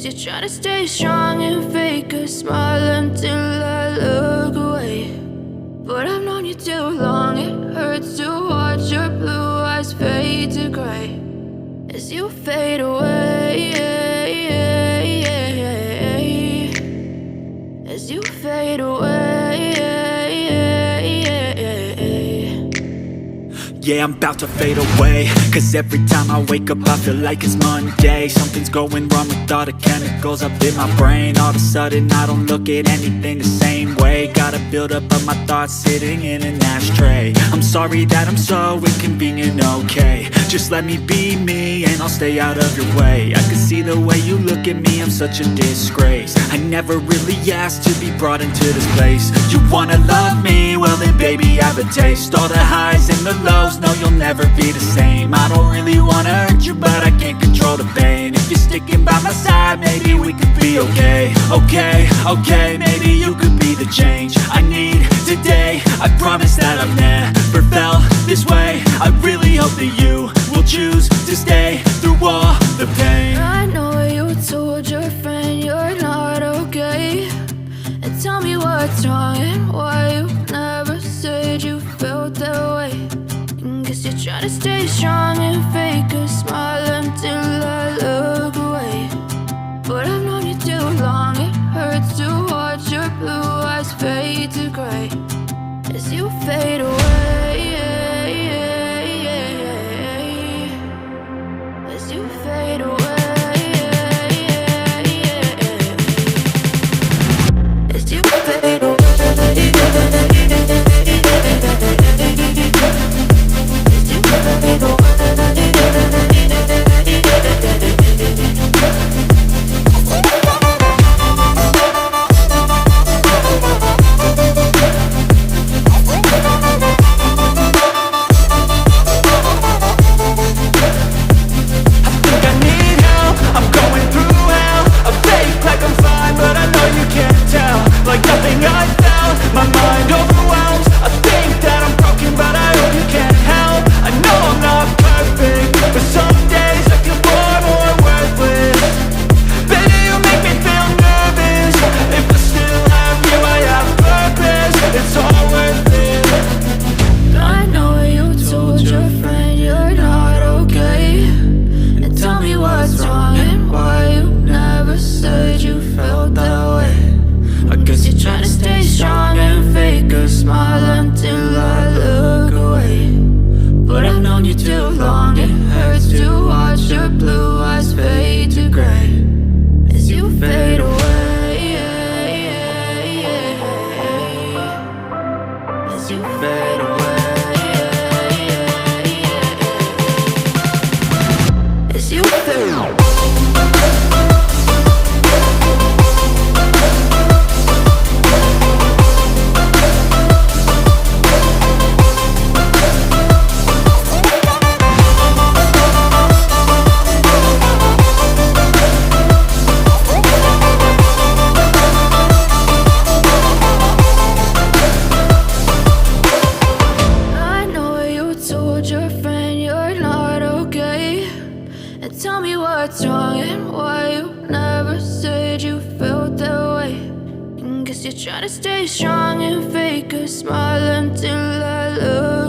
you're trying to stay strong and fake a smile until I look away. But I've known you too long, it hurts to watch your blue eyes fade to gray as you fade away, as you fade away. Yeah, I'm about to fade away, cause every time I wake up I feel like it's Monday. Something's going wrong with all the chemicals up in my brain. All of a sudden I don't look at anything the same way. Got a build-up of my thoughts sitting in an ashtray. I'm sorry that I'm so inconvenient, okay. Just let me be me and I'll stay out of your way. I can see the way you look at me, I'm such a disgrace. I never really asked to be brought into this place. You wanna love me? Well then baby, have a taste. All the highs and the lows, no, you'll never be the same. I don't really wanna hurt you, but I can't control the pain. If you're sticking by my side, maybe we could be okay. Okay, maybe you could be the change I need today. I promise that I've never felt this way. I really hope that you will choose to stay through all the pain. I know you told your friend you're not okay, and tell me what's wrong and why you never said you felt that way. Guess you're trying to stay strong and fake a smile until I look away. But I've known you too long, it hurts to watch your blue eyes fade to gray as you fade away, as you fade away, as you fade away. Tell me what's wrong and why you never said you felt that way. Guess you're trying to stay strong and fake a smile until I look